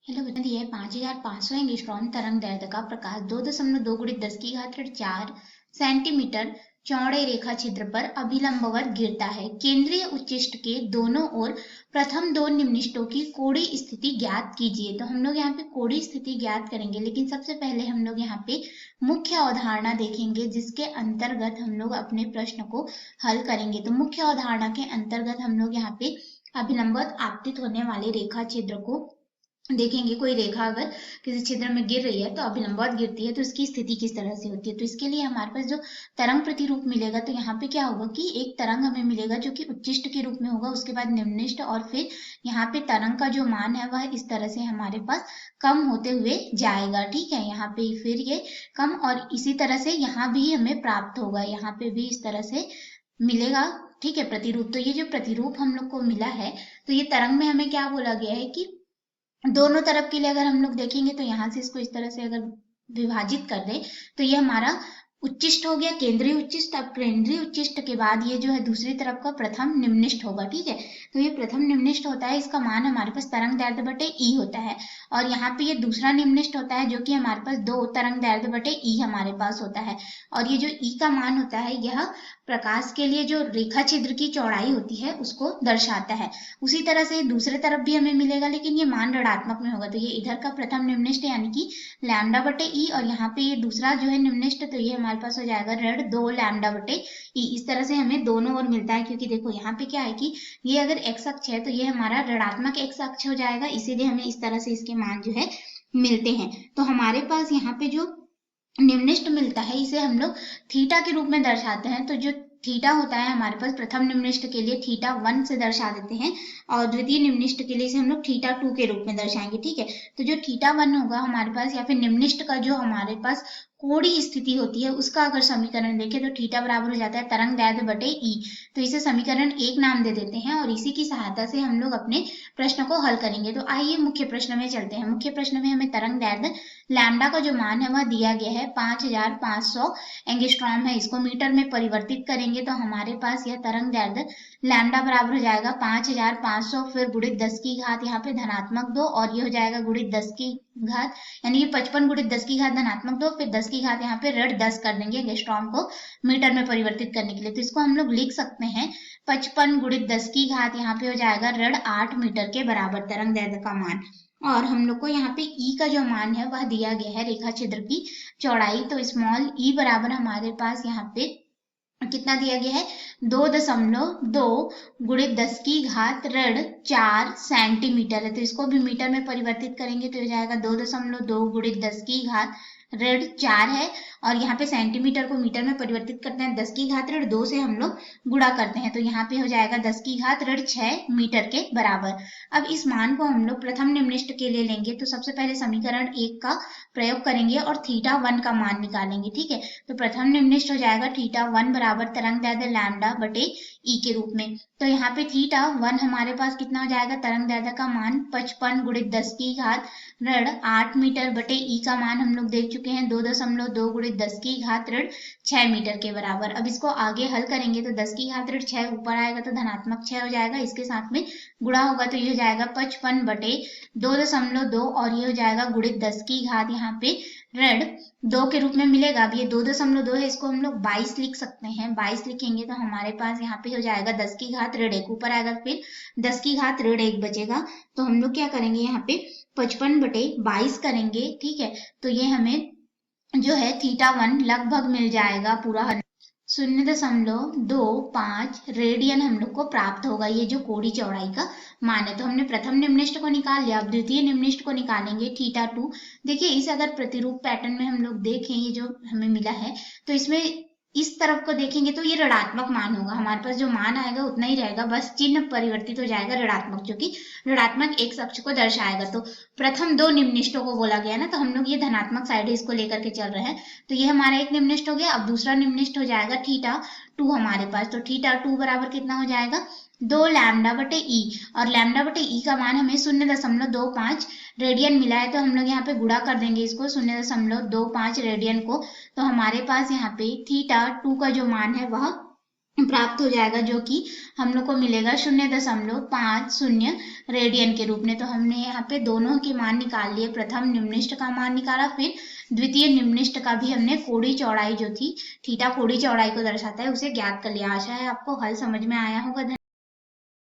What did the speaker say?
Hello बता दिया है 5500 एंगस्ट्रॉम तरंग दैर्ध्य का प्रकाश 2.2 गुणित 10 की घात 4 सेंटीमीटर चौड़े रेखा छिद्र पर अभिलंबवत गिरता है। केंद्रीय उच्चिष्ट के दोनों ओर प्रथम दो निम्निष्टों की कोणीय स्थिति ज्ञात कीजिए। तो हम लोग यहाँ पे कोणीय स्थिति ज्ञात करेंगे, लेकिन सबसे पहले हम लोग यहाँ पे मुख्य अवधारणा देखेंगे, जिसके अंतर्गत हम लोग अपने प्रश्न को हल करेंगे। तो मुख्य अवधारणा के अंतर्गत हम लोग यहाँ पे अभिलंबवत आपतित होने वाले रेखा छिद्र को देखेंगे। कोई रेखा अगर किसी छिद्र में गिर रही है तो अभिलंबवत गिरती है, तो इसकी स्थिति किस तरह से होती है। तो इसके लिए हमारे पास जो तरंग प्रतिरूप मिलेगा, तो यहाँ पे क्या होगा कि एक तरंग हमें मिलेगा जो कि उच्चिष्ट के रूप में होगा, उसके बाद निम्निष्ट, और फिर यहाँ पे तरंग का जो मान है वह इस तरह से हमारे पास कम होते हुए जाएगा। ठीक है, यहाँ पे फिर ये कम, और इसी तरह से यहाँ भी हमें प्राप्त होगा, यहाँ पे भी इस तरह से मिलेगा। ठीक है, प्रतिरूप। तो ये जो प्रतिरूप हम लोग को मिला है, तो ये तरंग में हमें क्या बोला गया है कि दोनों तरफ के लिए अगर हम लोग देखेंगे तो यहाँ से इसको इस तरह से अगर विभाजित कर दे तो ये हमारा उच्चिष्ट हो गया, केंद्रीय उच्चिष्ट। अब केंद्रीय उच्चिष्ट के बाद ये जो है दूसरी तरफ का प्रथम निम्निष्ट होगा। ठीक है, तो ये प्रथम निम्निष्ट होता है, इसका मान हमारे पास तरंग दैर्ध्य बटे ई होता है। और यहाँ पे ये दूसरा निम्निष्ट होता है, जो कि हमारे पास 2 तरंग दैर्ध्य बटे ई हमारे पास होता है। और ये जो ई का मान होता है, यह प्रकाश के लिए जो रेखा छिद्र की चौड़ाई होती है उसको दर्शाता है। उसी तरह से दूसरे तरफ भी हमें मिलेगा, लेकिन ये मान ऋणात्मक में होगा। तो ये इधर का प्रथम निम्निष्ट यानी कि लैम्डा बटे ई, और यहाँ पे ये दूसरा जो है निम्निष्ट, तो ये हमारे पास हो जाएगा ऋण 2 लैम्डा बटे ई। इस तरह से हमें दोनों ओर मिलता है, क्योंकि देखो यहाँ पे क्या है कि ये अगर एक्स अक्ष है तो ये हमारा ऋणात्मक एक्स अक्ष हो जाएगा, इसीलिए हमें इस तरह से इसके मान जो है मिलते हैं। तो हमारे पास यहाँ पे जो निम्निष्ट मिलता है, इसे हम लोग थीटा के रूप में दर्शाते हैं। तो जो थीटा होता है हमारे पास प्रथम निम्निष्ट के लिए थीटा 1 से दर्शा देते हैं, और द्वितीय निम्निष्ट के लिए इसे हम लोग थीटा 2 के रूप में दर्शाएंगे। ठीक है, तो जो थीटा 1 होगा हमारे पास, या फिर निम्निष्ट का जो हमारे पास कोणीय स्थिति होती है, उसका अगर समीकरण देखें तो थीटा बराबर हो जाता है तरंग दैर्ध्य बटे ई। तो इसे समीकरण 1 नाम दे देते हैं, और इसी की सहायता से हम लोग अपने प्रश्न को हल करेंगे। तो आइए मुख्य प्रश्न में चलते हैं। मुख्य प्रश्न में हमें तरंग दैर्ध्य लैम्डा का जो मान है वह दिया गया है 5500 एंगस्ट्रॉम है। इसको मीटर में परिवर्तित करेंगे तो हमारे पास यह तरंग दैर्ध्य लैम्डा बराबर हो जाएगा 5500, फिर गुणित 10 की घात यहाँ पे धनात्मक 2, और ये हो जाएगा गुणित 10 की घात, यानी कि 55 गुणित 10 की घात धनात्मक 2, फिर 10 की घात यहाँ पे ऋण 10 कर देंगे एंगस्ट्रॉम को मीटर में परिवर्तित करने के लिए। तो इसको हम लोग लिख सकते हैं 55 गुणित 10 की घात यहाँ पे हो जाएगा ऋण 8 मीटर के बराबर तरंग दैर्ध्य का मान। और हम लोग को यहाँ पे ई का जो मान है वह दिया गया है रेखा छिद्र की चौड़ाई। तो स्मॉल ई बराबर हमारे पास यहाँ पे कितना दिया गया है, 2.2 गुणित 10 की घात ऋण 4 सेंटीमीटर है। तो इसको भी मीटर में परिवर्तित करेंगे तो हो जाएगा 2.2 गुणित 10 की घात ऋण 4 है, और यहाँ पे सेंटीमीटर को मीटर में परिवर्तित करते हैं, 10 की घात ऋण 2 से हम लोग गुणा करते हैं, तो यहाँ पे हो जाएगा 10 की घात ऋण 6 मीटर के बराबर। अब इस मान को हम लोग प्रथम निम्निष्ट के लिए लेंगे, तो सबसे पहले समीकरण 1 का प्रयोग करेंगे और थीटा 1 का मान निकालेंगे। ठीक है, तो प्रथम निम्निष्ट हो जाएगा थीटा 1 बराबर तरंग दैर्ध्य लैम्डा बटे ई के रूप में। तो यहाँ पे थीटा 1 हमारे पास कितना हो जाएगा, तरंग दैर्ध्य का मान 55 गुणित 10 की घात ऋण 8 मीटर बटे ई का मान हम लोग देख चुके हैं 2.2 गुणित 10 की घात ऋण 6 मीटर के बराबर। अब इसको आगे हल करेंगे तो 10 की घात ऋण 6 ऊपर आएगा तो धनात्मक 6 हो जाएगा, इसके साथ में गुणा होगा तो ये हो जाएगा 55 बटे 2.2, और ये हो जाएगा गुणित 10 की घात यहाँ पे ऋण 2 के रूप में मिलेगा। अब ये 2.2 है, इसको हम लोग 22 लिख सकते हैं। 22 लिखेंगे तो हमारे पास यहाँ पे हो जाएगा 10 की घात ऋण 1 ऊपर आएगा, फिर 10 की घात ऋण 1 बचेगा। तो हम लोग क्या करेंगे, यहाँ पे 55 बटे 22 करेंगे। ठीक है, तो ये हमें जो है थीटा 1 लगभग मिल जाएगा पूरा 0.25 रेडियन हम लोग को प्राप्त होगा। ये जो कोणीय चौड़ाई का मान है, तो हमने प्रथम निम्निष्ट को निकाल लिया। अब द्वितीय निम्निष्ट को निकालेंगे थीटा 2। देखिए इस अगर प्रतिरूप पैटर्न में हम लोग देखें, ये जो हमें मिला है, तो इसमें इस तरफ को देखेंगे तो ये ऋणात्मक मान होगा। हमारे पास जो मान आएगा उतना ही रहेगा, बस चिन्ह परिवर्तित हो जाएगा ऋणात्मक, जो कि ऋणात्मक एक्स अक्ष को दर्शाएगा। तो प्रथम दो निम्निष्टों को बोला गया ना, तो हम लोग ये धनात्मक साइड है इसको लेकर के चल रहे हैं। तो ये हमारा एक निम्निष्ट हो गया। अब दूसरा निम्निष्ट हो जाएगा थीटा 2 हमारे पास। तो थीटा 2 बराबर कितना हो जाएगा, 2 लैम्डा बटे ई, और लैम्डा बटे ई का मान हमें 0.25 रेडियन मिला है। तो हम लोग यहाँ पे गुणा कर देंगे इसको 0.25 रेडियन को। तो हमारे पास यहाँ पे थीटा 2 का जो मान है वह प्राप्त हो जाएगा, जो कि हम लोग को मिलेगा 0.50 रेडियन के रूप में। तो हमने यहाँ पे दोनों के मान निकाल लिए, प्रथम निम्निष्ठ का मान निकाला, फिर द्वितीय निम्निष्ठ का भी हमने कोणीय चौड़ाई जो थी, थीटा कोणीय चौड़ाई को दर्शाता है, उसे ज्ञात कर लिया। आशा है आपको हल समझ में आया होगा।